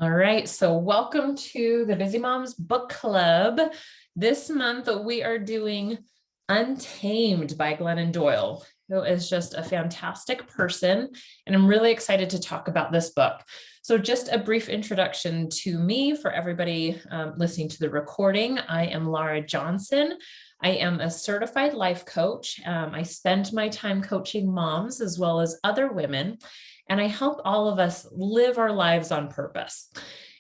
All right, so welcome to the Busy Moms Book Club. This month we are doing Untamed by Glennon Doyle, who is just a fantastic person, and I'm really excited to talk about this book. So just a brief introduction to me for everybody listening to the recording. I am Laura Johnson. I am a certified life coach. I spend my time coaching moms as well as other women, and I help all of us live our lives on purpose.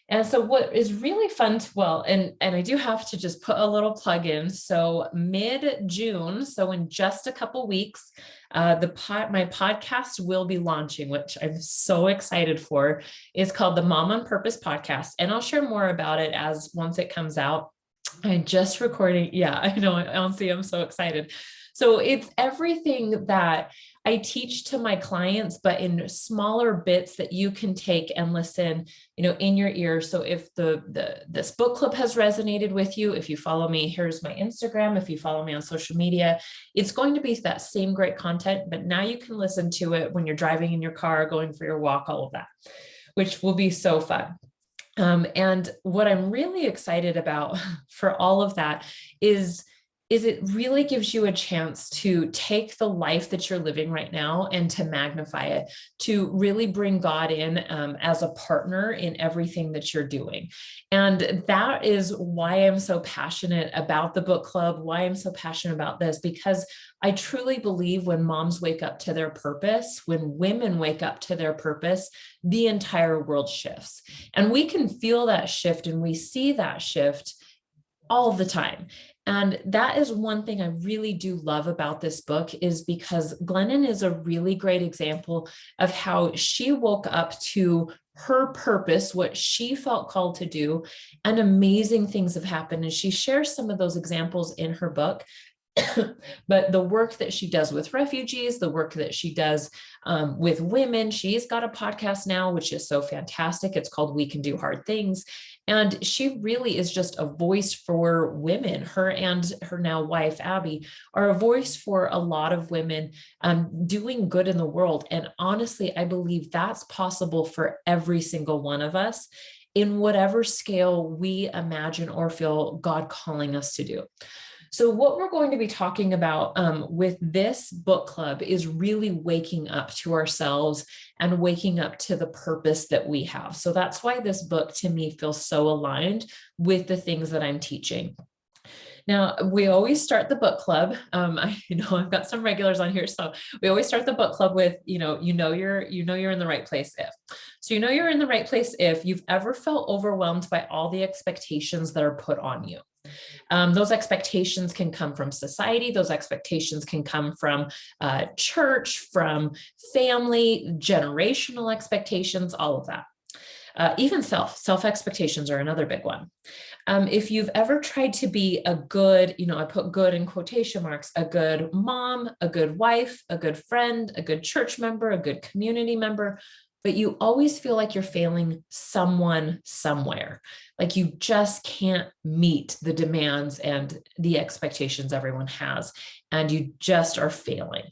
And so what is really fun and I do have to just put a little plug in. So mid-June, so in just a couple weeks, my podcast will be launching, which I'm so excited for. It's called the Mom on Purpose podcast. And I'll share more about it once it comes out. I just recording. Yeah, I know. Honestly, I'm so excited. So it's everything that I teach to my clients, but in smaller bits that you can take and listen, in your ear. So if this book club has resonated with you, if you follow me, here's my Instagram. If you follow me on social media, it's going to be that same great content, but now you can listen to it when you're driving in your car, going for your walk, all of that, which will be so fun. And what I'm really excited about for all of that is it really gives you a chance to take the life that you're living right now and to magnify it, to really bring God in as a partner in everything that you're doing. And that is why I'm so passionate about the book club, why I'm so passionate about this, because I truly believe when moms wake up to their purpose, when women wake up to their purpose, the entire world shifts. And we can feel that shift and we see that shift all the time. And that is one thing I really do love about this book, is because Glennon is a really great example of how she woke up to her purpose, what she felt called to do, and amazing things have happened. And she shares some of those examples in her book. But the work that she does with refugees, the work that she does with women, she's got a podcast now, which is so fantastic. It's called We Can Do Hard Things. And she really is just a voice for women. Her and her now wife, Abby, are a voice for a lot of women doing good in the world. And honestly, I believe that's possible for every single one of us in whatever scale we imagine or feel God calling us to do. So what we're going to be talking about with this book club is really waking up to ourselves and waking up to the purpose that we have. So that's why this book to me feels so aligned with the things that I'm teaching. Now, we always start the book club. I've got some regulars on here. So we always start the book club with, you're in the right place if. So you're in the right place if you've ever felt overwhelmed by all the expectations that are put on you. Those expectations can come from society. Those expectations can come from church, from family, generational expectations, all of that. Even self expectations are another big one. If you've ever tried to be a good, I put good in quotation marks, a good mom, a good wife, a good friend, a good church member, a good community member, but you always feel like you're failing someone somewhere, like you just can't meet the demands and the expectations everyone has, and you just are failing.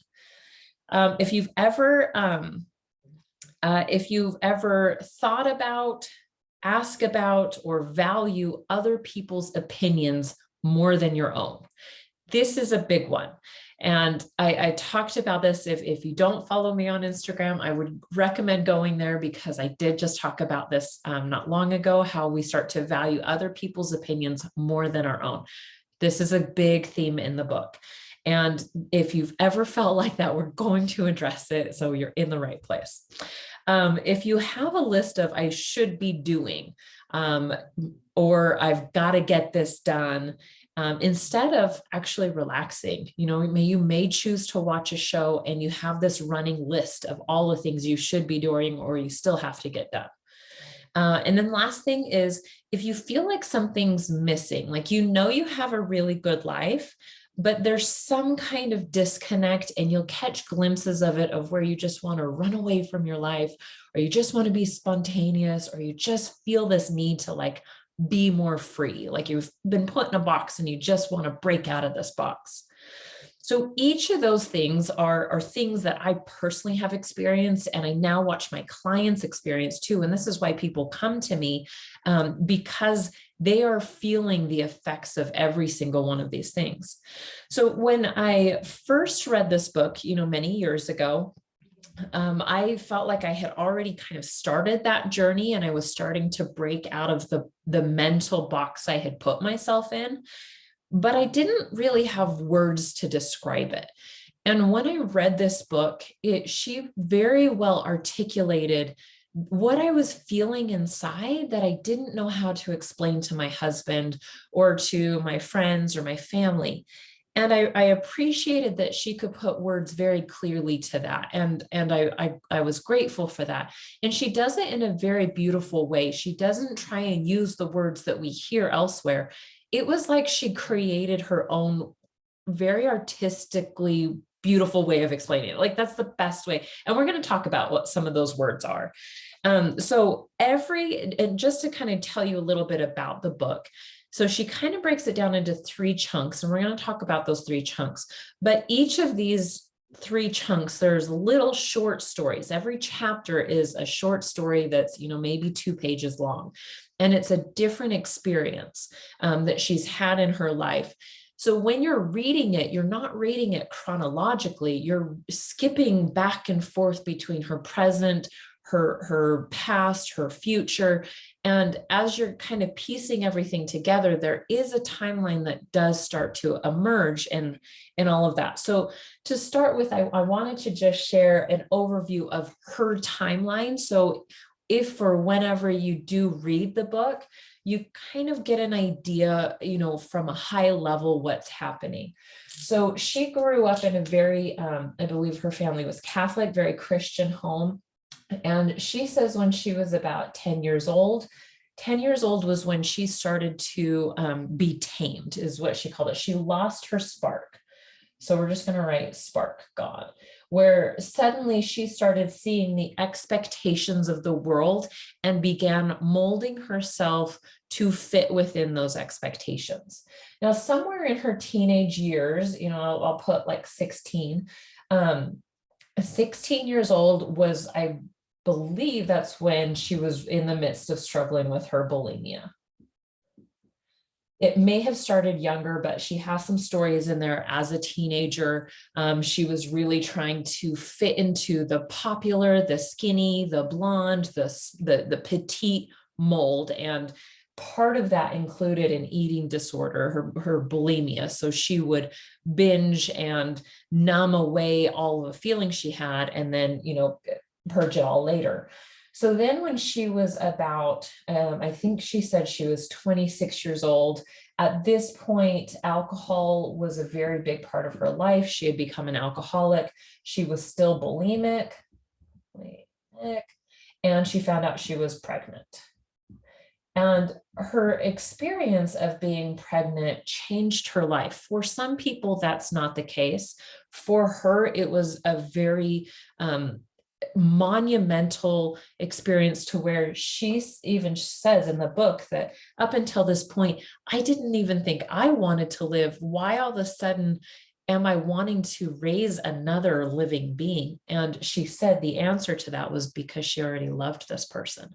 If you've ever thought about, ask about, or value other people's opinions more than your own, this is a big one. And I talked about this. If you don't follow me on Instagram, I would recommend going there, because I did just talk about this not long ago, how we start to value other people's opinions more than our own. This is a big theme in the book. And if you've ever felt like that, we're going to address it. So you're in the right place. If you have a list of I should be doing, or I've got to get this done, instead of actually relaxing, you may choose to watch a show and you have this running list of all the things you should be doing or you still have to get done. And then last thing is, if you feel like something's missing, like you have a really good life, but there's some kind of disconnect, and you'll catch glimpses of it, of where you just want to run away from your life, or you just want to be spontaneous, or you just feel this need to be more free, like you've been put in a box and you just want to break out of this box. So each of those things are things that I personally have experienced, and I now watch my clients experience too. And this is why people come to me, because they are feeling the effects of every single one of these things. So when I first read this book, many years ago, I felt like I had already kind of started that journey, and I was starting to break out of the mental box I had put myself in, but I didn't really have words to describe it. And when I read this book, she very well articulated what I was feeling inside that I didn't know how to explain to my husband or to my friends or my family. And I appreciated that she could put words very clearly to that. And I was grateful for that. And she does it in a very beautiful way. She doesn't try and use the words that we hear elsewhere. It was like she created her own very artistically beautiful way of explaining it. Like, that's the best way. And we're going to talk about what some of those words are. And just to kind of tell you a little bit about the book. So she kind of breaks it down into 3 chunks, and we're going to talk about those 3 chunks. But each of these 3 chunks, there's little short stories. Every chapter is a short story that's, maybe 2 pages long. And it's a different experience that she's had in her life. So when you're reading it, you're not reading it chronologically. You're skipping back and forth between her present, her past, her future. And as you're kind of piecing everything together, there is a timeline that does start to emerge and all of that. So to start with, I wanted to just share an overview of her timeline. So if for whenever you do read the book, you kind of get an idea, from a high level what's happening. So she grew up in a very, I believe her family was Catholic, very Christian home. And she says when she was about 10 years old, 10 years old was when she started to be tamed, is what she called it. She lost her spark. So we're just going to write spark God, where suddenly she started seeing the expectations of the world and began molding herself to fit within those expectations. Now, somewhere in her teenage years, I'll put like 16, 16 years old was, I believe that's when she was in the midst of struggling with her bulimia. It may have started younger, but she has some stories in there as a teenager. She was really trying to fit into the popular, the skinny, the blonde, the petite mold. And part of that included an eating disorder, her bulimia. So she would binge and numb away all the feelings she had, and then, purge it all later. So then when she was about, I think she said she was 26 years old, at this point, alcohol was a very big part of her life. She had become an alcoholic. She was still bulimic, and she found out she was pregnant. And her experience of being pregnant changed her life. For some people, that's not the case. For her, it was a very monumental experience, to where she even says in the book that up until this point, I didn't even think I wanted to live. Why all of a sudden am I wanting to raise another living being? And she said the answer to that was because she already loved this person.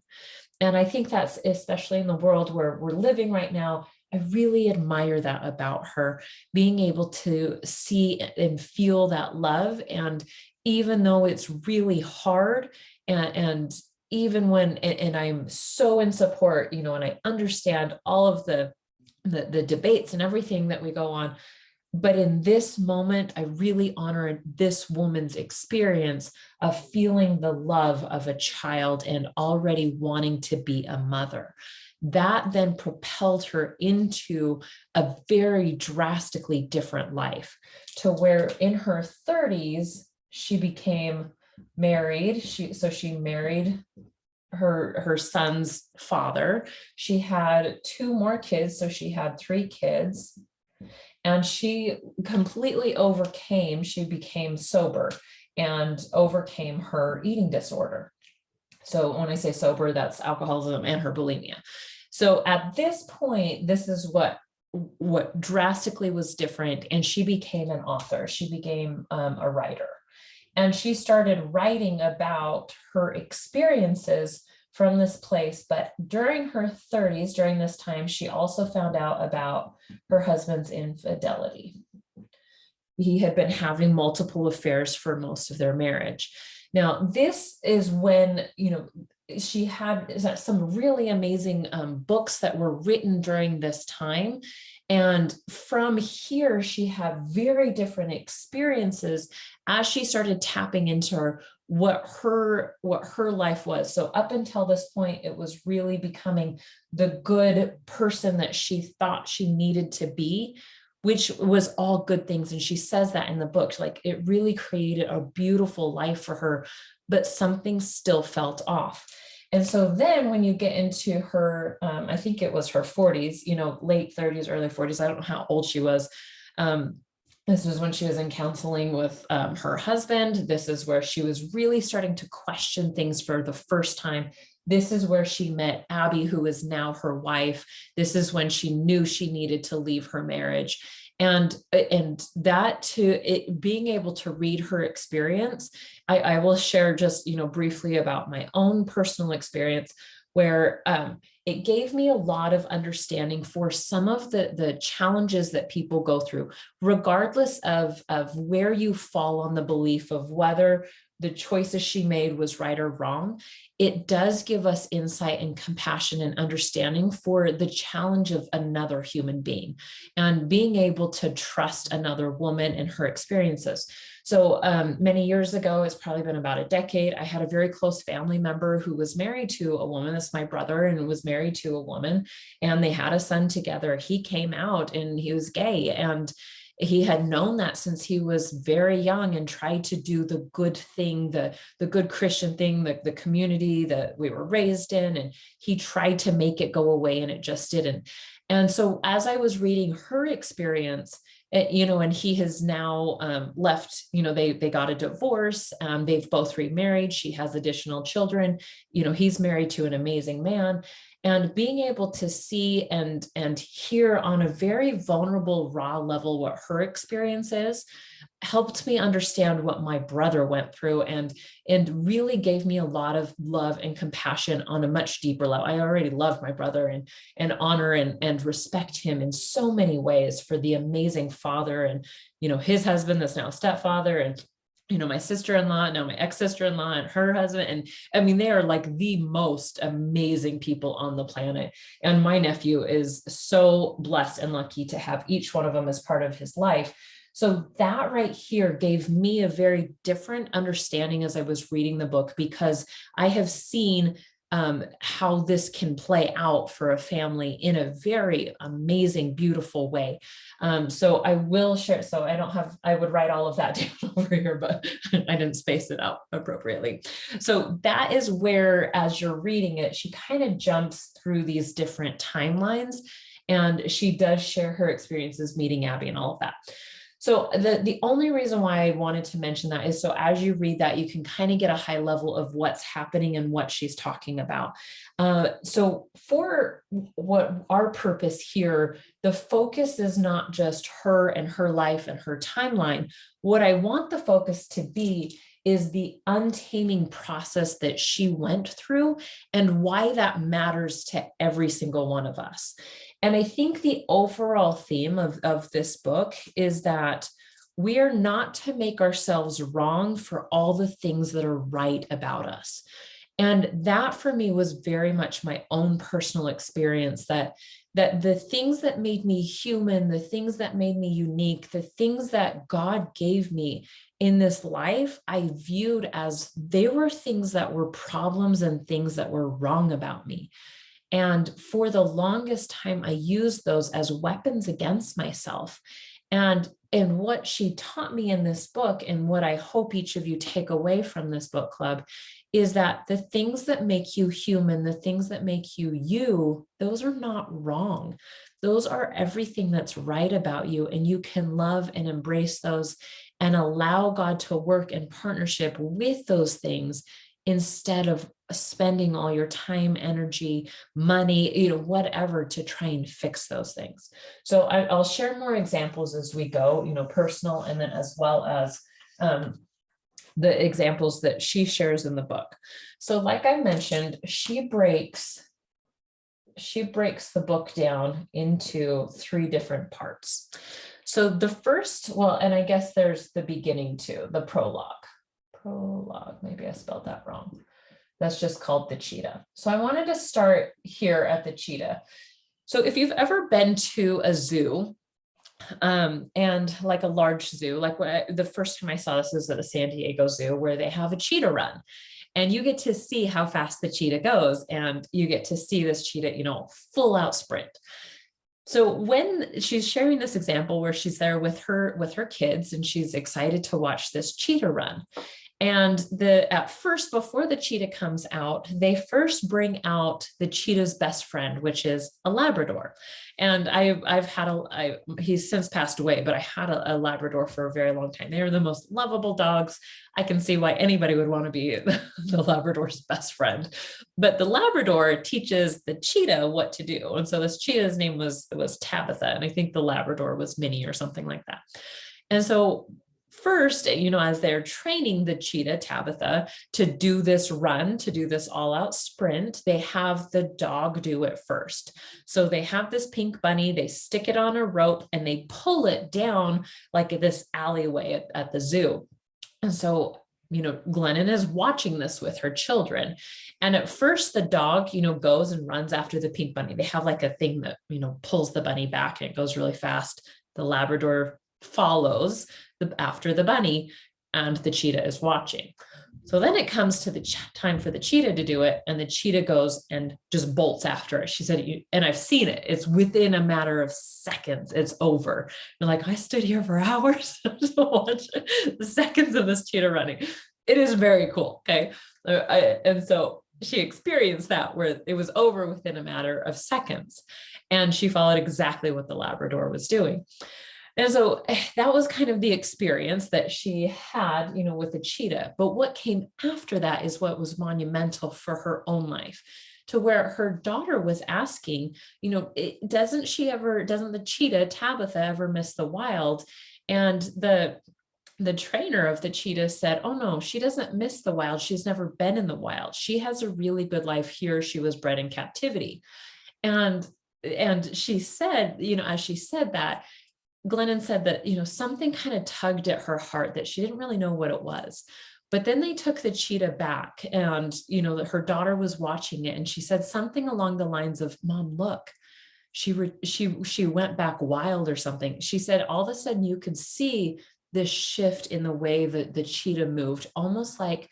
And I think that's, especially in the world where we're living right now, I really admire that about her, being able to see and feel that love. And even though it's really hard, and even when, and I'm so in support, and I understand all of the debates and everything that we go on, but in this moment, I really honor this woman's experience of feeling the love of a child and already wanting to be a mother. That then propelled her into a very drastically different life, to where in her 30s, she became married. She married her son's father. She had 2 more kids, so she had 3 kids. And she completely she became sober and overcame her eating disorder. So when I say sober, that's alcoholism and her bulimia. So at this point, this is what what drastically was different. And she became an author. She became a writer. And she started writing about her experiences from this place. But during her 30s, during this time, she also found out about her husband's infidelity. He had been having multiple affairs for most of their marriage. Now, this is when, she had some really amazing books that were written during this time. And from here, she had very different experiences as she started tapping into what her life was. So up until this point, it was really becoming the good person that she thought she needed to be, which was all good things. And she says that in the book, like it really created a beautiful life for her, but something still felt off. And so then when you get into her, I think it was her 40s, late 30s, early 40s, I don't know how old she was. This was when she was in counseling with her husband. This is where she was really starting to question things for the first time. This is where she met Abby, who is now her wife. This is when she knew she needed to leave her marriage. And that being able to read her experience, I will share just, briefly about my own personal experience where it gave me a lot of understanding for some of the challenges that people go through, regardless of where you fall on the belief of whether the choices she made was right or wrong. It does give us insight and compassion and understanding for the challenge of another human being and being able to trust another woman and her experiences. So many years ago, it's probably been about a decade, I had a very close family member who was married to a woman. That's my brother, and was married to a woman, and they had a son together. He came out and he was gay, and he had known that since he was very young and tried to do the good thing, the good Christian thing, the community that we were raised in. And he tried to make it go away, and it just didn't. And so as I was reading her experience, and he has now left, they got a divorce. They've both remarried. She has additional children. He's married to an amazing man. And being able to see and hear on a very vulnerable, raw level what her experience is helped me understand what my brother went through, and really gave me a lot of love and compassion on a much deeper level. I already love my brother and honor and respect him in so many ways for the amazing father and, his husband that's now a stepfather, and my sister-in-law, now my ex-sister-in-law, and her husband. And I mean, they are like the most amazing people on the planet. And my nephew is so blessed and lucky to have each one of them as part of his life. So that right here gave me a very different understanding as I was reading the book, because I have seen how this can play out for a family in a very amazing, beautiful way. So I will share. So I would write all of that down over here, but I didn't space it out appropriately. So that is where, as you're reading it, she kind of jumps through these different timelines, and she does share her experiences meeting Abby and all of that. So the only reason why I wanted to mention that is so as you read that, you can kind of get a high level of what's happening and what she's talking about. So for what our purpose here, the focus is not just her and her life and her timeline. What I want the focus to be is the untaming process that she went through and why that matters to every single one of us. And I think the overall theme of this book is that we are not to make ourselves wrong for all the things that are right about us. And that for me was very much my own personal experience, that the things that made me human, the things that made me unique, the things that God gave me in this life, I viewed as they were things that were problems and things that were wrong about me. And for the longest time, I used those as weapons against myself. And what she taught me in this book, and what I hope each of you take away from this book club, is that the things that make you human, the things that make you you, those are not wrong. Those are everything that's right about you. And you can love and embrace those and allow God to work in partnership with those things, instead of spending all your time, energy, money, whatever to try and fix those things. So I'll share more examples as we go, personal, and then as well as the examples that she shares in the book. So like I mentioned, she breaks the book down into 3 different parts. So the first, well, and I guess there's the beginning too, the prologue, maybe I spelled that wrong. That's just called the Cheetah. So I wanted to start here at the Cheetah. So if you've ever been to a zoo, and like a large zoo, like the first time I saw this is at the San Diego Zoo, where they have a cheetah run, and you get to see how fast the cheetah goes, and you get to see this cheetah, full out sprint. So when she's sharing this example where she's there with her kids, and she's excited to watch this cheetah run. And at first, before the cheetah comes out, they first bring out the cheetah's best friend, which is a Labrador. And he's since passed away, but I had a Labrador for a very long time. They are the most lovable dogs. I can see why anybody would want to be the Labrador's best friend. But the Labrador teaches the cheetah what to do. And so this cheetah's name was Tabitha, and I think the Labrador was Minnie or something like that. And so first, as they're training the cheetah, Tabitha, to do this run, to do this all-out sprint, they have the dog do it first. So they have this pink bunny, they stick it on a rope, and they pull it down like this alleyway at the zoo. And so, Glennon is watching this with her children. And at first the dog, goes and runs after the pink bunny. They have like a thing that, pulls the bunny back, and it goes really fast. The Labrador follows after the bunny, and the cheetah is watching. So then it comes to the time for the cheetah to do it, and the cheetah goes and just bolts after it. She said, and I've seen it, it's within a matter of seconds, it's over. And like, I stood here for hours to watch the seconds of this cheetah running. It is very cool. Okay. And so she experienced that, where it was over within a matter of seconds, and she followed exactly what the Labrador was doing. And so that was kind of the experience that she had, with the cheetah. But what came after that is what was monumental for her own life, to where her daughter was asking, doesn't the cheetah, Tabitha, ever miss the wild? And the trainer of the cheetah said, oh no, she doesn't miss the wild. She's never been in the wild. She has a really good life here. She was bred in captivity. And she said, as she said that, Glennon said that, something kind of tugged at her heart, that she didn't really know what it was. But then they took the cheetah back, and, her daughter was watching it, and she said something along the lines of, Mom, look, she went back wild or something. She said, all of a sudden you could see this shift in the way that the cheetah moved, almost like,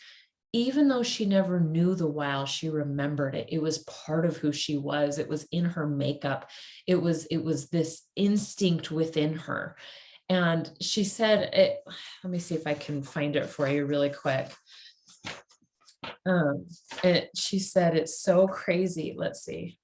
even though she never knew the wild, she remembered it. It was part of who she was. It was in her makeup. It was this instinct within her. And she said, let me see if I can find it for you really quick. She said, it's so crazy. Let's see.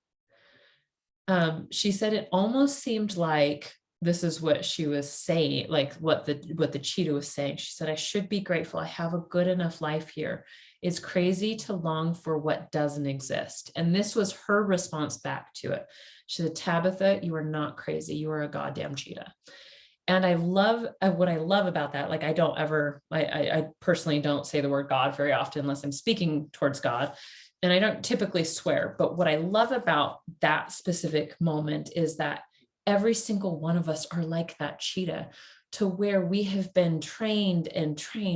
She said, it almost seemed like, this is what she was saying, like what the cheetah was saying. She said, I should be grateful. I have a good enough life here. It's crazy to long for what doesn't exist. And this was her response back to it. She said, Tabitha, you are not crazy. You are a goddamn cheetah. And I love what I love about that. Like, I personally don't say the word God very often unless I'm speaking towards God. And I don't typically swear, but what I love about that specific moment is that every single one of us are like that cheetah, to where we have been trained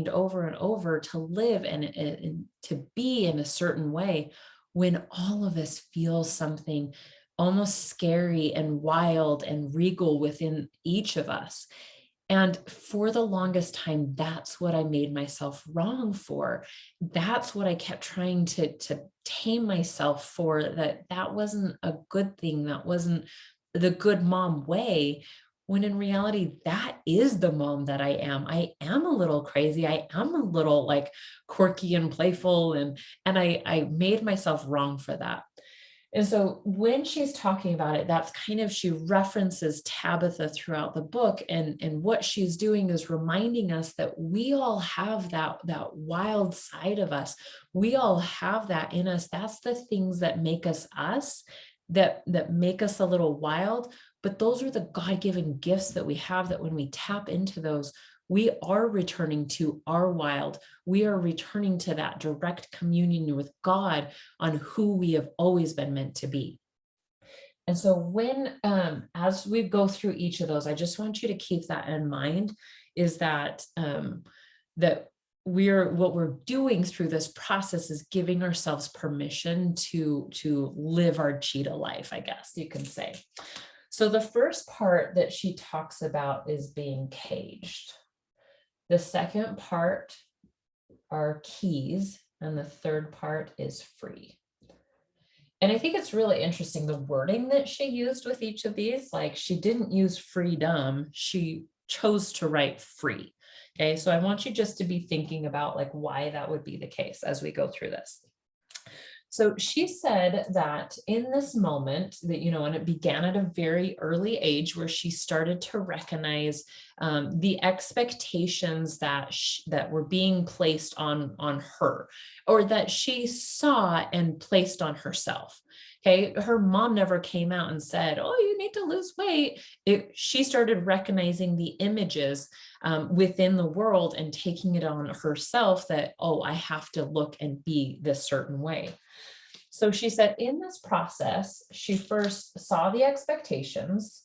over and over to live and to be in a certain way, when all of us feel something almost scary and wild and regal within each of us. And for the longest time, that's what I made myself wrong for. That's what I kept trying to tame myself for, that wasn't a good thing. That wasn't the good mom way, when in reality, that is the mom that I am. I am a little crazy. I am a little like quirky and playful. And I made myself wrong for that. And so when she's talking about it, that's kind of, she references Tabitha throughout the book. And what she's doing is reminding us that we all have that wild side of us. We all have that in us. That's the things that make us us, that make us a little wild. But those are the God-given gifts that we have, that when we tap into those, we are returning to our wild. We are returning to that direct communion with God on who we have always been meant to be. And so when, as we go through each of those, I just want you to keep that in mind, is that, that what we're doing through this process is giving ourselves permission to live our cheetah life, I guess you can say. So the first part that she talks about is being caged. The second part are keys, and the third part is free. And I think it's really interesting, the wording that she used with each of these. Like, she didn't use freedom, she chose to write free. Okay, so I want you just to be thinking about like why that would be the case as we go through this. So she said that in this moment that, and it began at a very early age, where she started to recognize the expectations that that were being placed on her, or that she saw and placed on herself. Okay, her mom never came out and said, "Oh, you need to lose weight." She started recognizing the images within the world and taking it on herself that, oh, I have to look and be this certain way. So she said in this process, she first saw the expectations.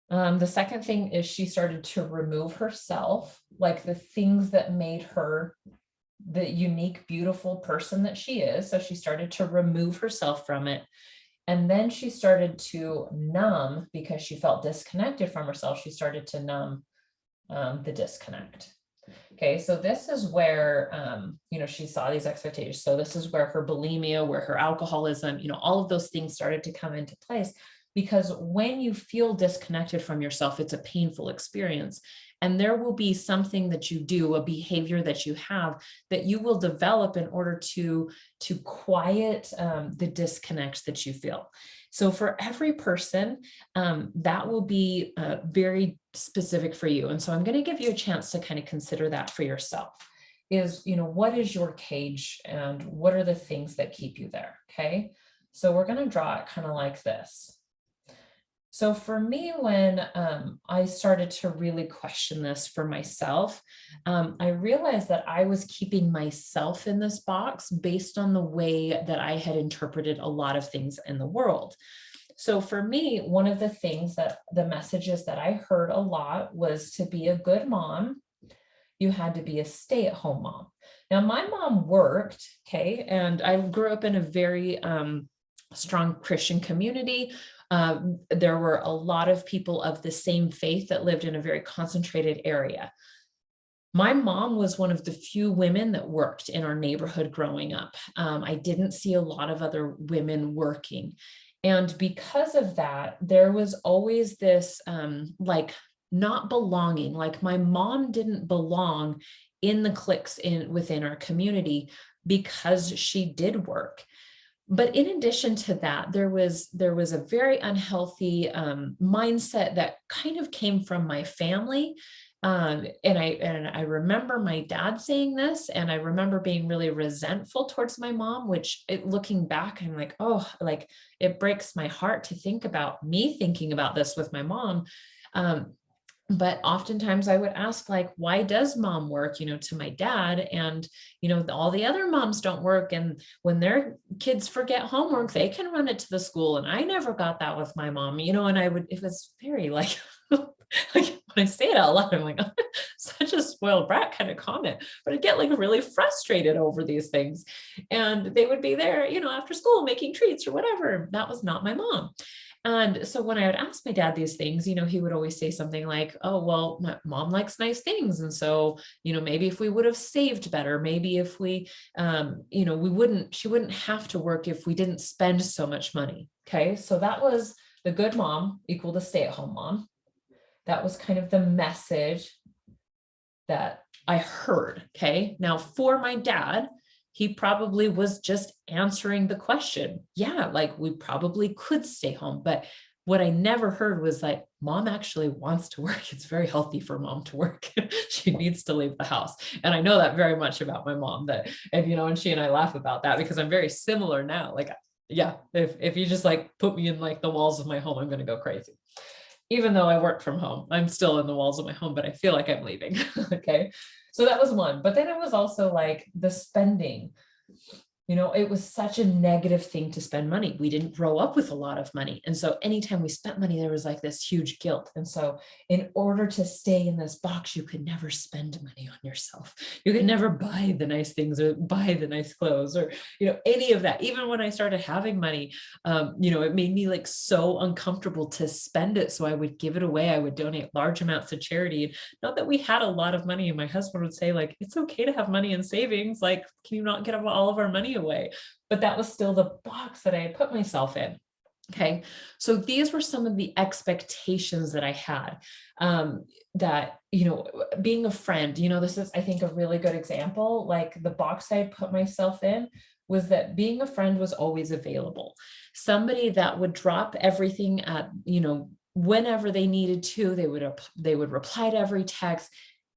The second thing is she started to remove herself, like the things that made her the unique, beautiful person that she is. So she started to remove herself from it. And then she started to numb, because she felt disconnected from herself. She started to numb the disconnect. Okay, so this is where, she saw these expectations. So this is where her bulimia, where her alcoholism, all of those things started to come into place. Because when you feel disconnected from yourself, it's a painful experience. And there will be something that you do, a behavior that you have, that you will develop in order to quiet the disconnect that you feel. So for every person, that will be very specific for you. And so I'm going to give you a chance to kind of consider that for yourself. Is, what is your cage, and what are the things that keep you there? Okay, so we're going to draw it kind of like this. So for me, when I started to really question this for myself, I realized that I was keeping myself in this box based on the way that I had interpreted a lot of things in the world. So for me, one of the things that the messages that I heard a lot was, to be a good mom, you had to be a stay-at-home mom. Now, my mom worked, okay, and I grew up in a very strong Christian community. There were a lot of people of the same faith that lived in a very concentrated area. My mom was one of the few women that worked in our neighborhood growing up. I didn't see a lot of other women working. And because of that, there was always this like not belonging, like my mom didn't belong in the cliques within our community because she did work. But in addition to that, there was a very unhealthy mindset that kind of came from my family. And I remember my dad saying this, and I remember being really resentful towards my mom, which looking back, I'm like, oh, like it breaks my heart to think about me thinking about this with my mom. But oftentimes I would ask, like, why does mom work, to my dad, and, all the other moms don't work. And when their kids forget homework, they can run it to the school. And I never got that with my mom, and it was very like, like when I say it out loud, I'm like, oh, such a spoiled brat kind of comment, but I get like really frustrated over these things. And they would be there, after school making treats or whatever. That was not my mom. And so when I would ask my dad these things, he would always say something like, oh, well, my mom likes nice things. And so, maybe if we would have saved better, maybe if we, she wouldn't have to work if we didn't spend so much money. Okay. So that was the good mom equal the stay-at-home mom. That was kind of the message that I heard. Okay. Now for my dad, he probably was just answering the question. Yeah, like we probably could stay home. But what I never heard was like, mom actually wants to work. It's very healthy for mom to work. She needs to leave the house. And I know that very much about my mom, that, and she and I laugh about that because I'm very similar now. Like, yeah, if you just like put me in like the walls of my home, I'm going to go crazy. Even though I work from home, I'm still in the walls of my home, but I feel like I'm leaving. Okay. So that was one. But then it was also like the spending. It was such a negative thing to spend money. We didn't grow up with a lot of money. And so anytime we spent money, there was like this huge guilt. And so in order to stay in this box, you could never spend money on yourself. You could never buy the nice things or buy the nice clothes or, any of that. Even when I started having money, it made me like so uncomfortable to spend it. So I would give it away. I would donate large amounts to charity. And not that we had a lot of money. And my husband would say like, it's okay to have money in savings. Like, can you not get all of our money away? But that was still the box that I had put myself in. Okay. So these were some of the expectations that I had, that, being a friend, this is, I think, a really good example. Like the box I had put myself in was that being a friend was always available. Somebody that would drop everything at, whenever they needed to, they would reply to every text.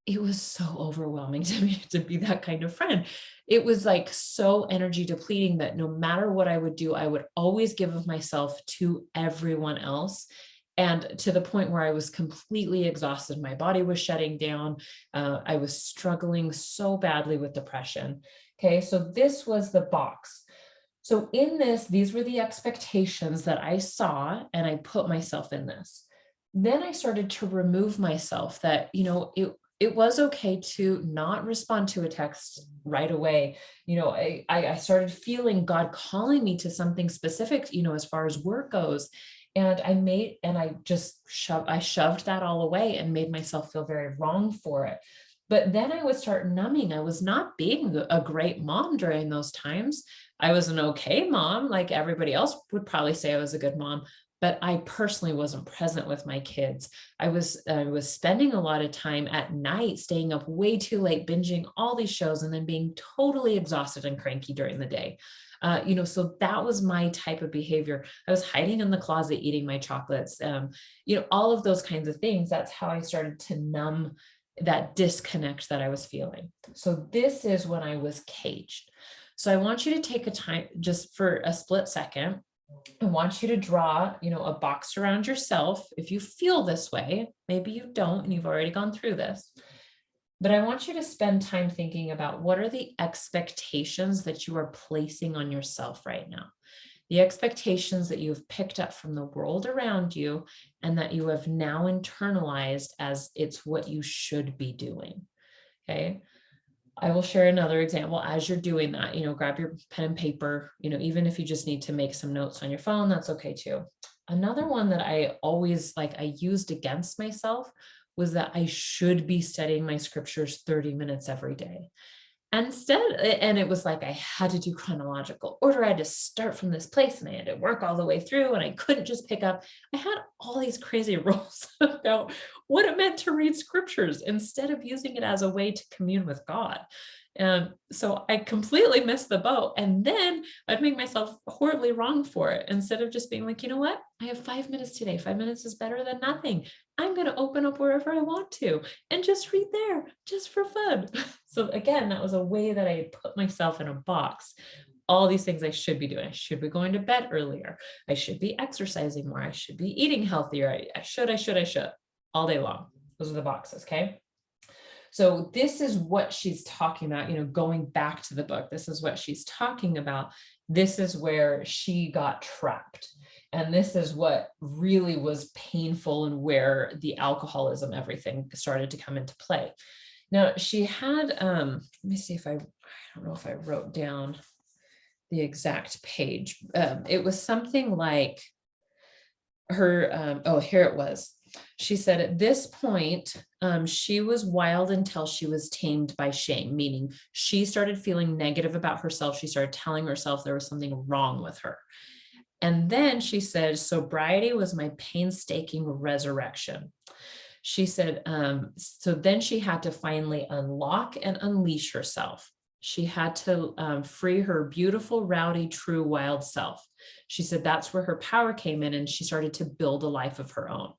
It was so overwhelming to me to be that kind of friend. It was like so energy depleting that no matter what I would do, I would always give of myself to everyone else. And to the point where I was completely exhausted. My body was shutting down. I was struggling so badly with depression. Okay, so this was the box. So in this, these were the expectations that I saw, and I put myself in this. Then I started to remove myself that, it was okay to not respond to a text right away. I started feeling God calling me to something specific, as far as work goes. And I shoved that all away and made myself feel very wrong for it. But then I would start numbing. I was not being a great mom during those times. I was an okay mom. Like everybody else would probably say I was a good mom, but I personally wasn't present with my kids. I was spending a lot of time at night, staying up way too late, binging all these shows, and then being totally exhausted and cranky during the day. So that was my type of behavior. I was hiding in the closet, eating my chocolates, all of those kinds of things. That's how I started to numb that disconnect that I was feeling. So this is when I was caged. So I want you to take a time just for a split second. I want you to draw, a box around yourself. If you feel this way, maybe you don't, and you've already gone through this, but I want you to spend time thinking about what are the expectations that you are placing on yourself right now. The expectations that you've picked up from the world around you and that you have now internalized as it's what you should be doing. Okay. I will share another example as you're doing that, grab your pen and paper, even if you just need to make some notes on your phone, that's okay too. Another one that I always I used against myself was that I should be studying my scriptures 30 minutes every day. And it was like I had to do chronological order. I had to start from this place and I had to work all the way through, and I couldn't just pick up. I had all these crazy rules about what it meant to read scriptures instead of using it as a way to commune with God. So I completely missed the boat. And then I'd make myself horribly wrong for it. Instead of just being like, you know what? I have 5 minutes today. 5 minutes is better than nothing. I'm going to open up wherever I want to and just read there just for fun. So again, that was a way that I put myself in a box. All these things I should be doing. I should be going to bed earlier. I should be exercising more. I should be eating healthier. I should all day long. Those are the boxes. Okay. So this is what she's talking about, going back to the book. This is what she's talking about. This is where she got trapped. And this is what really was painful and where the alcoholism, everything started to come into play. Now she had, let me see if I don't know if I wrote down the exact page. It was something like her, here it was. She said at this point, she was wild until she was tamed by shame, meaning she started feeling negative about herself. She started telling herself there was something wrong with her. And then she said, sobriety was my painstaking resurrection. She said, so then she had to finally unlock and unleash herself. She had to free her beautiful, rowdy, true, wild self. She said that's where her power came in, and she started to build a life of her own.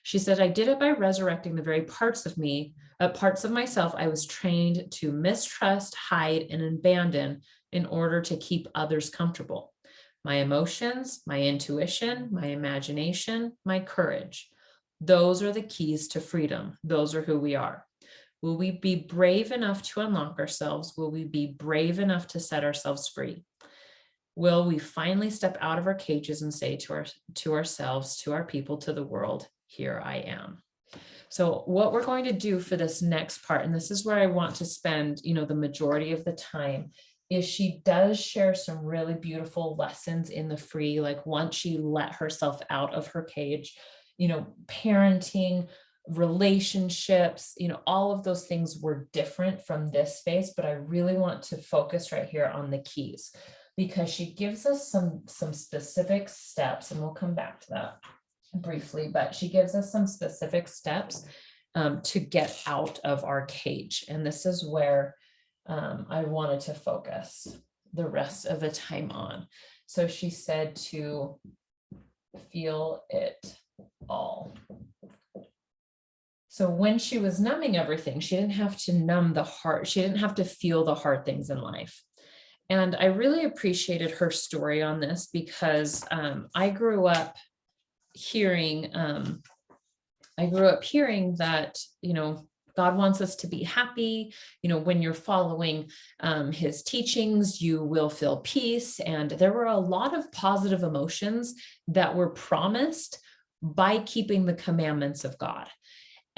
She said, I did it by resurrecting the very parts of me, parts of myself I was trained to mistrust, hide, and abandon in order to keep others comfortable. My emotions, my intuition, my imagination, my courage. Those are the keys to freedom. Those are who we are. Will we be brave enough to unlock ourselves? Will we be brave enough to set ourselves free? Will we finally step out of our cages and say to ourselves, to our people, to the world, here I am? So what we're going to do for this next part, and this is where I want to spend, the majority of the time, is she does share some really beautiful lessons in the free, like once she let herself out of her cage, parenting, relationships, all of those things were different from this space, but I really want to focus right here on the keys, because she gives us some specific steps, and we'll come back to that briefly, but she gives us some specific steps to get out of our cage. And this is where I wanted to focus the rest of the time on. So she said to feel it all. So when she was numbing everything, she didn't have to numb the heart. She didn't have to feel the hard things in life. And I really appreciated her story on this, because I grew up hearing that, God wants us to be happy. When you're following his teachings, you will feel peace. And there were a lot of positive emotions that were promised by keeping the commandments of God.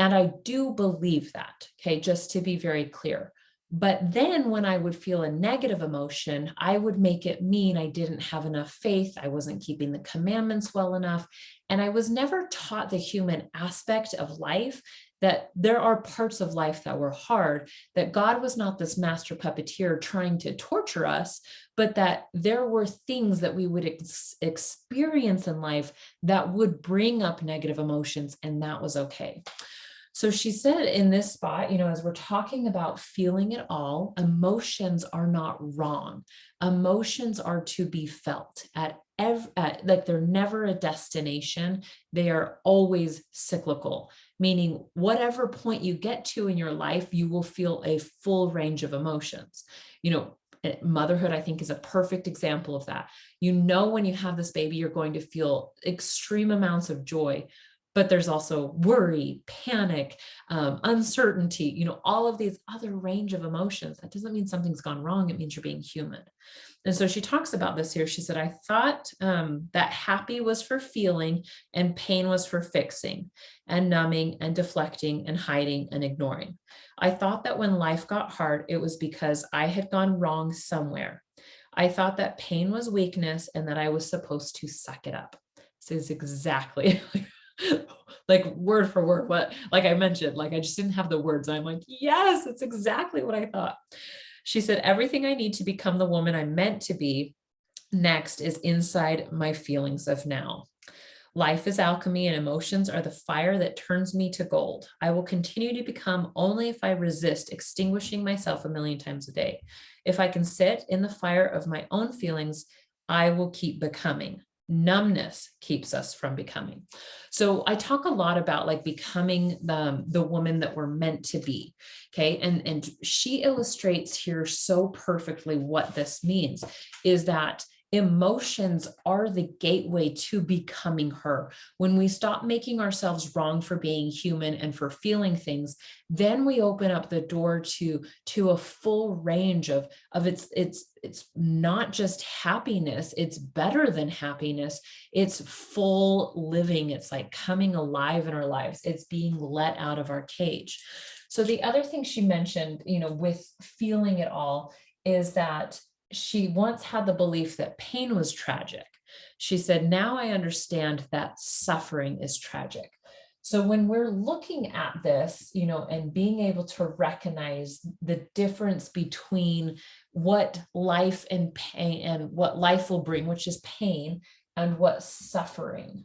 And I do believe that, okay, just to be very clear. But then when I would feel a negative emotion, I would make it mean I didn't have enough faith. I wasn't keeping the commandments well enough. And I was never taught the human aspect of life, that there are parts of life that were hard, that God was not this master puppeteer trying to torture us, but that there were things that we would experience in life that would bring up negative emotions, and that was okay. So she said in this spot, as we're talking about feeling it all, emotions are not wrong. Emotions are to be felt like they're never a destination. They are always cyclical, meaning whatever point you get to in your life, you will feel a full range of emotions. Motherhood, I think, is a perfect example of that. When you have this baby, you're going to feel extreme amounts of joy, but there's also worry, panic, uncertainty, all of these other range of emotions. That doesn't mean something's gone wrong. It means you're being human. And so she talks about this here. She said, I thought that happy was for feeling and pain was for fixing and numbing and deflecting and hiding and ignoring. I thought that when life got hard, it was because I had gone wrong somewhere. I thought that pain was weakness and that I was supposed to suck it up. This is exactly like word for word what, like I mentioned, like I just didn't have the words. I'm like, yes, it's exactly what I thought. She said, everything I need to become the woman I'm meant to be next is inside my feelings of now. Life is alchemy and emotions are the fire that turns me to gold. I will continue to become only if I resist extinguishing myself a million times a day. If I can sit in the fire of my own feelings, I will keep becoming. Numbness keeps us from becoming. So I talk a lot about like becoming the woman that we're meant to be. Okay. And she illustrates here so perfectly what this means is that emotions are the gateway to becoming her. When we stop making ourselves wrong for being human and for feeling things, then we open up the door to a full range of it's not just happiness, it's better than happiness. It's full living. It's like coming alive in our lives. It's being let out of our cage. So the other thing she mentioned, with feeling it all is that she once had the belief that pain was tragic. She said, now I understand that suffering is tragic. So when we're looking at this, and being able to recognize the difference between what life and pain and what life will bring, which is pain, and what suffering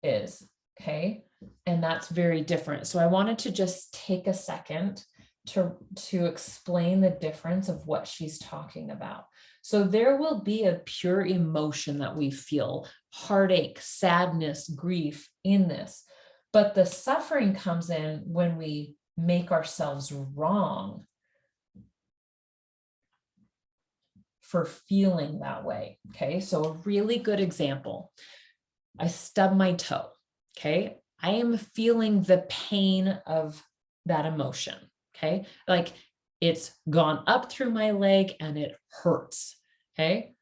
is, okay? And that's very different. So I wanted to just take a second to explain the difference of what she's talking about. So there will be a pure emotion that we feel, heartache, sadness, grief in this. But the suffering comes in when we make ourselves wrong for feeling that way. Okay, so a really good example. I stub my toe. Okay, I am feeling the pain of that emotion. Okay, like it's gone up through my leg and it hurts. Okay,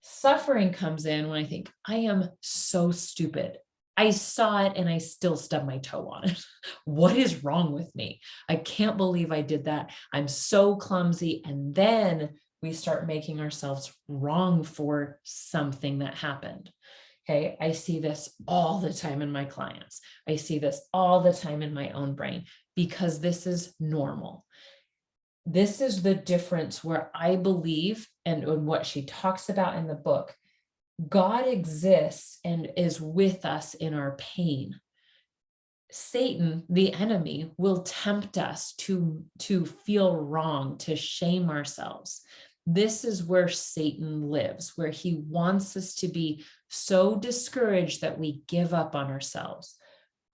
suffering comes in when I think I am so stupid. I saw it and I still stubbed my toe on it. What is wrong with me? I can't believe I did that. I'm so clumsy. And then we start making ourselves wrong for something that happened. Okay, I see this all the time in my clients. I see this all the time in my own brain because this is normal. This is the difference where I believe, and what she talks about in the book, God exists and is with us in our pain. Satan, the enemy, will tempt us to feel wrong, to shame ourselves. This is where Satan lives, where he wants us to be so discouraged that we give up on ourselves.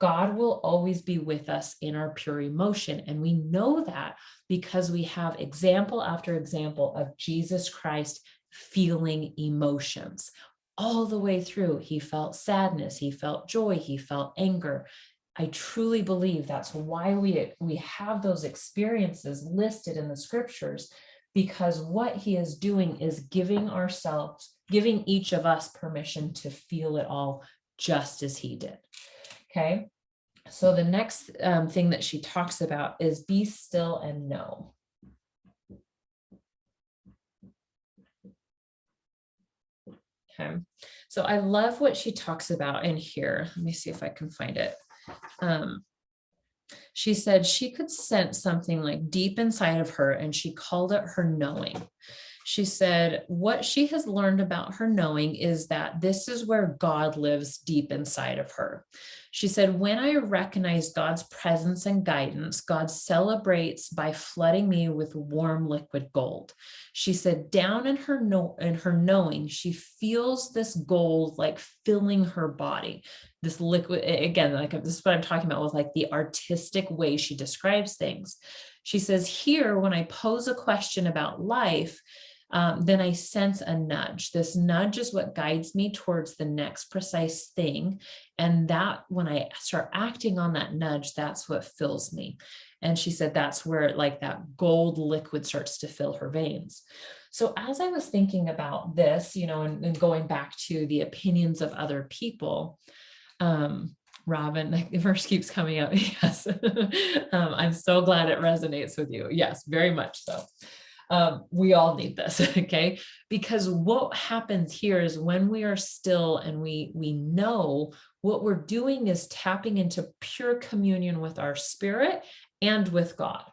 God will always be with us in our pure emotion. And we know that because we have example after example of Jesus Christ feeling emotions all the way through. He felt sadness, he felt joy, he felt anger. I truly believe that's why we have those experiences listed in the scriptures, because what he is doing is giving each of us permission to feel it all just as he did. Okay, so the next thing that she talks about is be still and know. Okay, so I love what she talks about in here. Let me see if I can find it. She said she could sense something like deep inside of her, and she called it her knowing. She said what she has learned about her knowing is that this is where God lives deep inside of her. She said, when I recognize God's presence and guidance, God celebrates by flooding me with warm liquid gold. She said, down in her knowing, she feels this gold like filling her body. This liquid, again, like this is what I'm talking about with like the artistic way she describes things. She says, here, when I pose a question about life, then I sense a nudge. This nudge is what guides me towards the next precise thing. And that when I start acting on that nudge, that's what fills me. And she said that's where like that gold liquid starts to fill her veins. So as I was thinking about this, and going back to the opinions of other people, Robin, the verse keeps coming up. Yes. I'm so glad it resonates with you. Yes, very much so. We all need this, okay? Because what happens here is when we are still and we know, what we're doing is tapping into pure communion with our spirit and with God.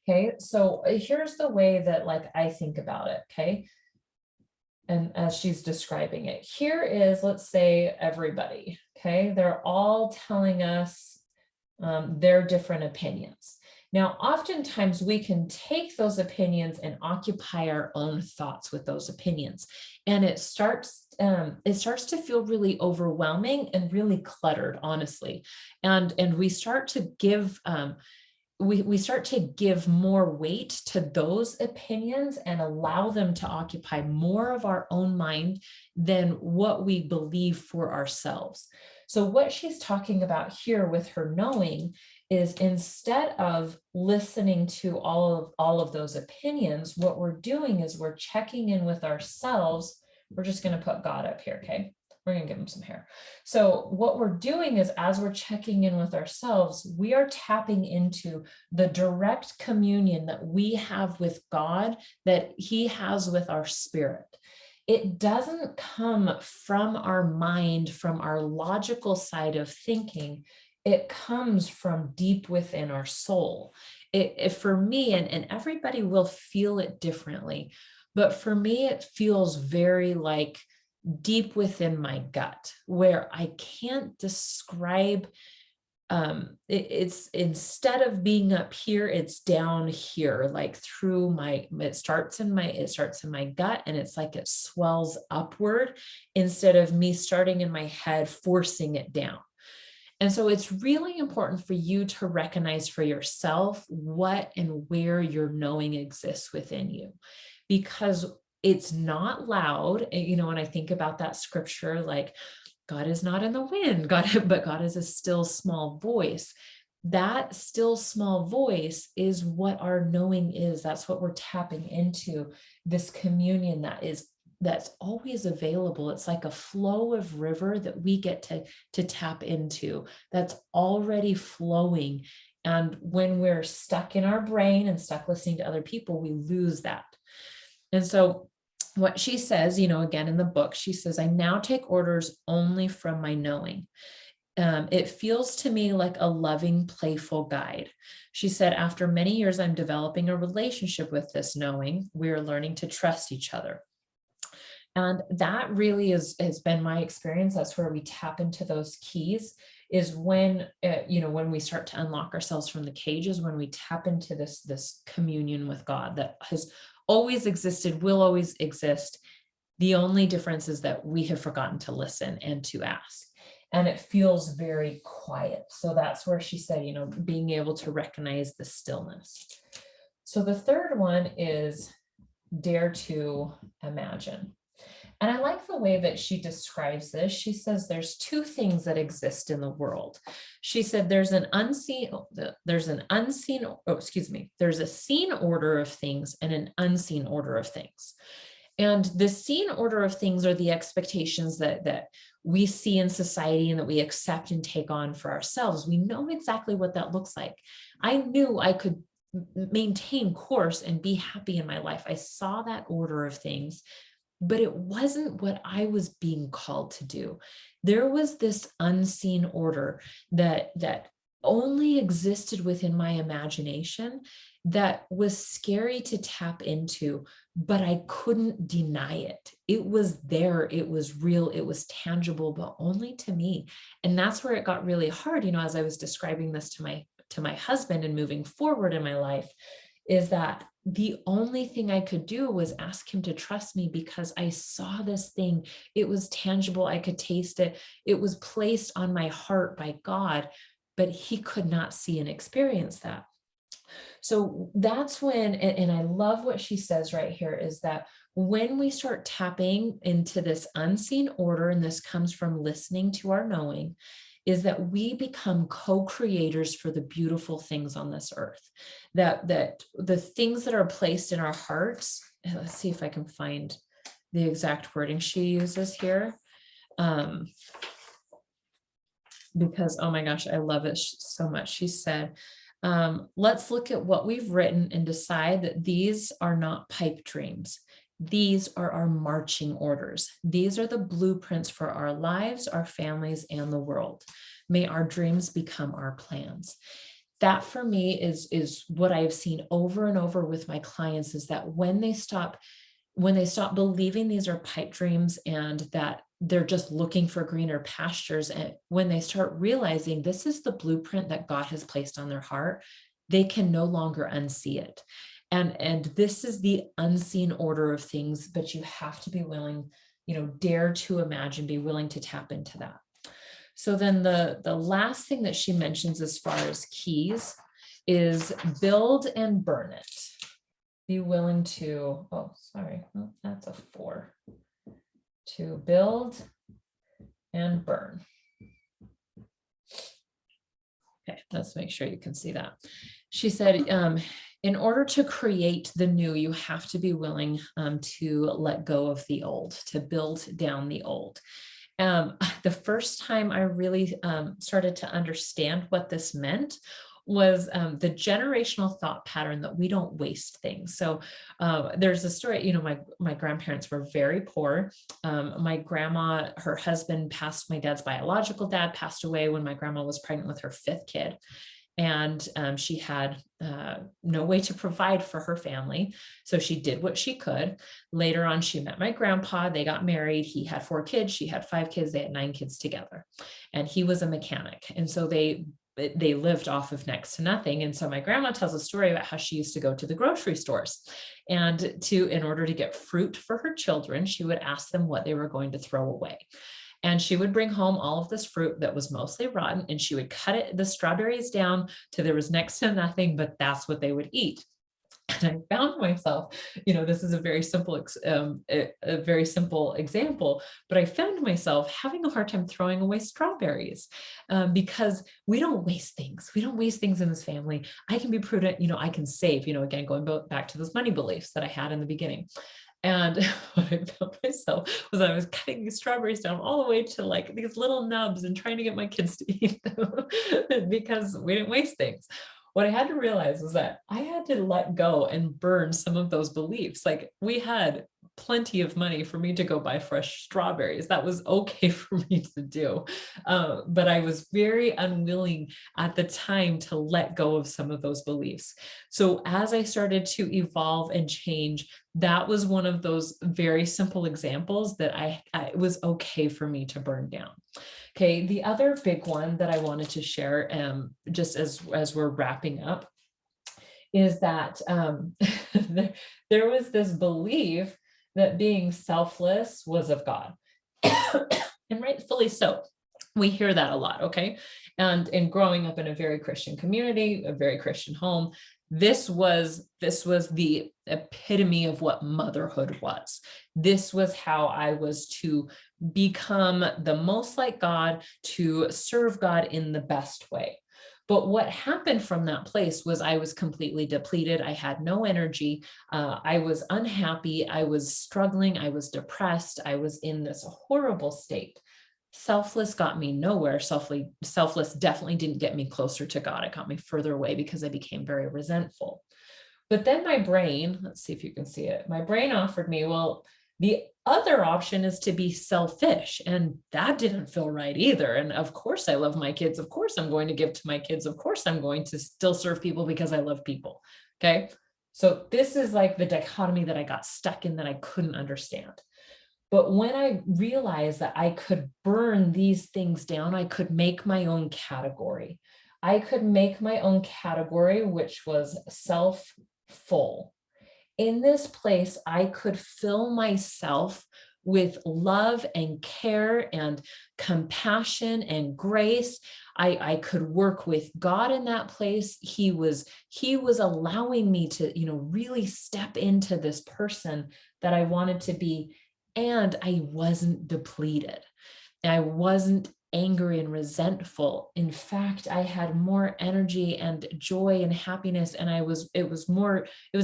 Okay, so here's the way that like I think about it, okay? And as she's describing it, here is, let's say, everybody, okay? They're all telling us their different opinions. Now, oftentimes we can take those opinions and occupy our own thoughts with those opinions. And it starts to feel really overwhelming and really cluttered, honestly. And we start to give we start to give more weight to those opinions and allow them to occupy more of our own mind than what we believe for ourselves. So what she's talking about here with her knowing is, instead of listening to all of those opinions, what we're doing is we're checking in with ourselves. We're just going to put God up here, okay? We're going to give him some hair. So what we're doing is, as we're checking in with ourselves, we are tapping into the direct communion that we have with God, that he has with our spirit. It doesn't come from our mind, from our logical side of thinking. It comes from deep within our soul. For me, and everybody will feel it differently, but for me, it feels very like deep within my gut, where I can't describe it's instead of being up here, it's down here, like through it starts in my gut, and it's like it swells upward instead of me starting in my head, forcing it down. And so it's really important for you to recognize for yourself what and where your knowing exists within you, because it's not loud. When I think about that scripture, like God is not in the wind, but God is a still small voice. That still small voice is what our knowing is. That's what we're tapping into, this communion that's always available. It's like a flow of river that we get to tap into, that's already flowing. And when we're stuck in our brain and stuck listening to other people, we lose that. And so what she says, again, in the book, she says, I now take orders only from my knowing. It feels to me like a loving, playful guide. She said, after many years, I'm developing a relationship with this knowing. We're learning to trust each other. And that really has been my experience. That's where we tap into those keys, is when, when we start to unlock ourselves from the cages, when we tap into this communion with God that has always existed, will always exist. The only difference is that we have forgotten to listen and to ask. And it feels very quiet. So that's where she said, being able to recognize the stillness. So the third one is dare to imagine. And I like the way that she describes this. She says there's two things that exist in the world. She said there's a seen order of things and an unseen order of things. And the seen order of things are the expectations that we see in society and that we accept and take on for ourselves. We know exactly what that looks like. I knew I could maintain course and be happy in my life. I saw that order of things, but it wasn't what I was being called to do. There was this unseen order that only existed within my imagination, that was scary to tap into, but I couldn't deny it. It was there, it was real, it was tangible, but only to me. And that's where it got really hard, as I was describing this to my husband and moving forward in my life, is that the only thing I could do was ask him to trust me, because I saw this thing. It was tangible. I could taste it. It was placed on my heart by God, but he could not see and experience that. So that's when, and I love what she says right here, is that when we start tapping into this unseen order, and this comes from listening to our knowing, is that we become co-creators for the beautiful things on this earth, that the things that are placed in our hearts. Let's see if I can find the exact wording she uses here. Because, oh my gosh, I love it so much. She said, let's look at what we've written and decide that these are not pipe dreams. These are our marching orders. These are the blueprints for our lives, our families, and the world. May our dreams become our plans. That for me is what I have seen over and over with my clients, is that when they stop believing these are pipe dreams and that they're just looking for greener pastures, and when they start realizing this is the blueprint that God has placed on their heart, they can no longer unsee it. And this is the unseen order of things, but you have to be willing, dare to imagine, be willing to tap into that. So then the last thing that she mentions as far as keys is build and burn it. Be willing to, that's a 4. To build and burn. Okay, let's make sure you can see that. She said, in order to create the new, you have to be willing to let go of the old, to build down the old. The first time I really started to understand what this meant was the generational thought pattern that we don't waste things. So there's a story, my grandparents were very poor. My grandma, her husband passed, my dad's biological dad passed away when my grandma was pregnant with her 5th kid. And she had no way to provide for her family. So she did what she could. Later on, she met my grandpa. They got married. He had 4 kids. She had 5 kids. They had 9 kids together. And he was a mechanic. And so they they lived off of next to nothing. And so my grandma tells a story about how she used to go to the grocery stores, and in order to get fruit for her children, she would ask them what they were going to throw away. And she would bring home all of this fruit that was mostly rotten, and she would cut the strawberries down to there was next to nothing, but that's what they would eat. And I found myself, this is a very simple, a very simple example, but I found myself having a hard time throwing away strawberries, because we don't waste things. We don't waste things in this family. I can be prudent, I can save, again, going back to those money beliefs that I had in the beginning. And what I found myself was I was cutting these strawberries down all the way to like these little nubs and trying to get my kids to eat them because we didn't waste things. What I had to realize was that I had to let go and burn some of those beliefs. Like, we had plenty of money for me to go buy fresh strawberries. That was okay for me to do. But I was very unwilling at the time to let go of some of those beliefs. So as I started to evolve and change, that was one of those very simple examples that it was okay for me to burn down. Okay, the other big one that I wanted to share, just as we're wrapping up, is that there was this belief that being selfless was of God, and rightfully so. We hear that a lot, okay? And in growing up in a very Christian community, a very Christian home, this was the epitome of what motherhood was. This was how I was to become the most like God, to serve God in the best way. But what happened from that place was I was completely depleted. I had no energy. I was unhappy. I was struggling. I was depressed. I was in this horrible state. Selfless got me nowhere. Selfless definitely didn't get me closer to God. It got me further away because I became very resentful. But then my brain, let's see if you can see it. My brain offered me, well, the other option is to be selfish. And that didn't feel right either. And of course, I love my kids. Of course, I'm going to give to my kids. Of course, I'm going to still serve people because I love people. Okay. So this is like the dichotomy that I got stuck in that I couldn't understand. But when I realized that I could burn these things down, I could make my own category. I could make my own category, which was self-full. In this place, I could fill myself with love and care and compassion and grace. I could work with God in that place. He was allowing me to, really step into this person that I wanted to be. And I wasn't depleted. I wasn't angry and resentful. In fact, I had more energy and joy and happiness, and it was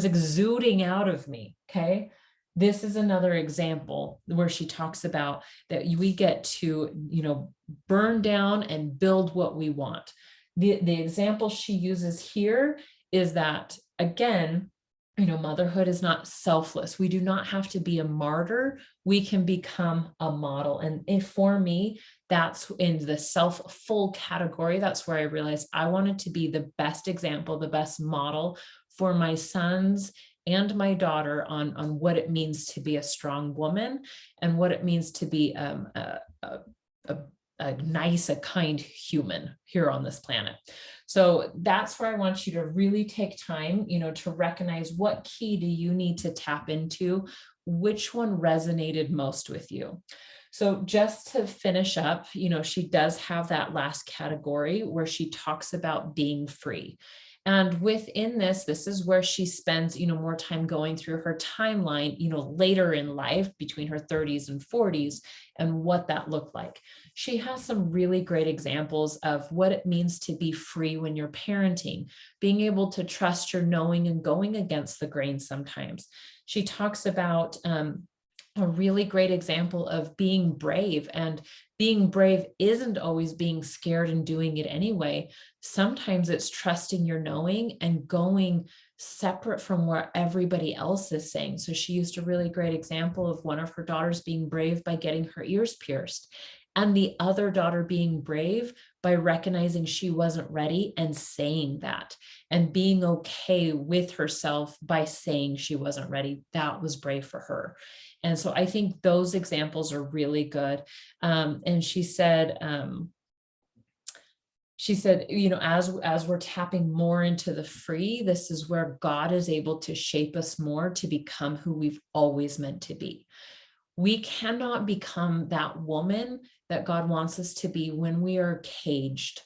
exuding out of me. Okay. This is another example where she talks about that we get to, burn down and build what we want. The example she uses here is that, again, motherhood is not selfless. We do not have to be a martyr. We can become a model. And for me, that's in the self-full category. That's where I realized I wanted to be the best example, the best model for my sons and my daughter on what it means to be a strong woman and what it means to be a nice, a kind human here on this planet. So that's where I want you to really take time, to recognize what key do you need to tap into, which one resonated most with you. So just to finish up, she does have that last category where she talks about being free. And within this is where she spends, more time going through her timeline, later in life between her 30s and 40s and what that looked like. She has some really great examples of what it means to be free when you're parenting, being able to trust your knowing and going against the grain sometimes. She talks about a really great example of being brave, and being brave isn't always being scared and doing it anyway. Sometimes it's trusting your knowing and going separate from what everybody else is saying. So she used a really great example of one of her daughters being brave by getting her ears pierced, and the other daughter being brave by recognizing she wasn't ready and saying that, and being okay with herself by saying she wasn't ready. That was brave for her. And so I think those examples are really good. And she said, she said, as we're tapping more into the free, this is where God is able to shape us more to become who we've always meant to be. We cannot become that woman that God wants us to be when we are caged.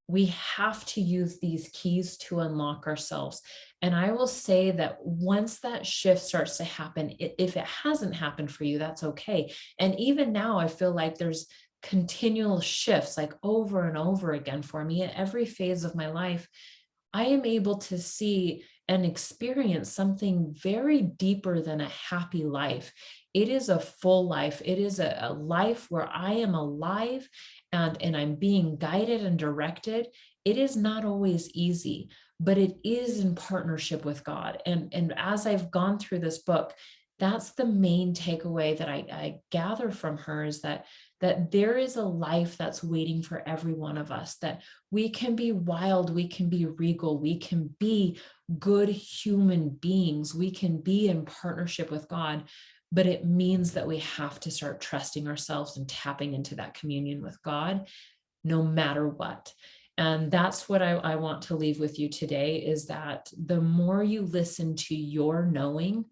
We have to use these keys to unlock ourselves. And I will say that once that shift starts to happen, if it hasn't happened for you, that's okay. And even now, I feel like there's continual shifts, like over and over again for me at every phase of my life. I am able to see and experience something very deeper than a happy life. It is a full life. It is a life where I am alive and I'm being guided and directed. It is not always easy, but it is in partnership with God. And as I've gone through this book, that's the main takeaway that I gather from her, is that there is a life that's waiting for every one of us, that we can be wild, we can be regal, we can be good human beings, we can be in partnership with God, but it means that we have to start trusting ourselves and tapping into that communion with God, no matter what. And that's what I want to leave with you today, is that the more you listen to your knowing,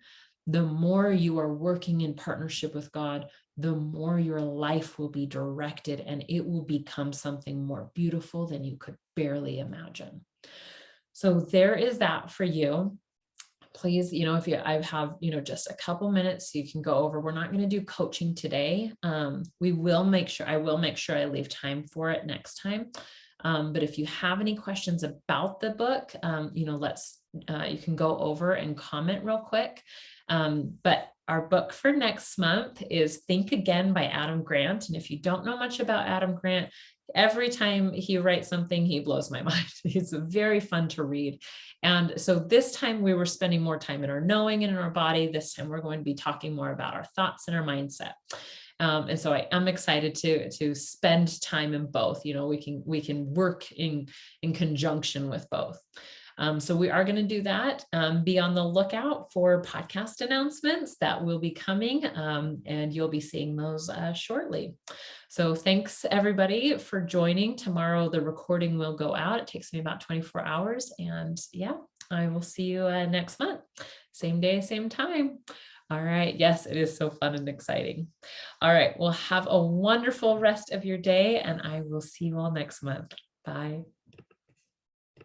the more you are working in partnership with God, the more your life will be directed, and it will become something more beautiful than you could barely imagine. So there is that for you. Please, if I have, just a couple minutes, so you can go over. We're not going to do coaching today. I will make sure I leave time for it next time. But if you have any questions about the book, you can go over and comment real quick. But our book for next month is Think Again by Adam Grant. And if you don't know much about Adam Grant, every time he writes something, he blows my mind. He's very fun to read. And so this time we were spending more time in our knowing and in our body. This time we're going to be talking more about our thoughts and our mindset. And so I am excited to spend time in both. We can work in conjunction with both. So we are going to do that. Be on the lookout for podcast announcements that will be coming, and you'll be seeing those shortly. So thanks everybody for joining. Tomorrow the recording will go out. It takes me about 24 hours. And yeah, I will see you next month. Same day, same time. All right. Yes, it is so fun and exciting. All right. Well, have a wonderful rest of your day, and I will see you all next month. Bye.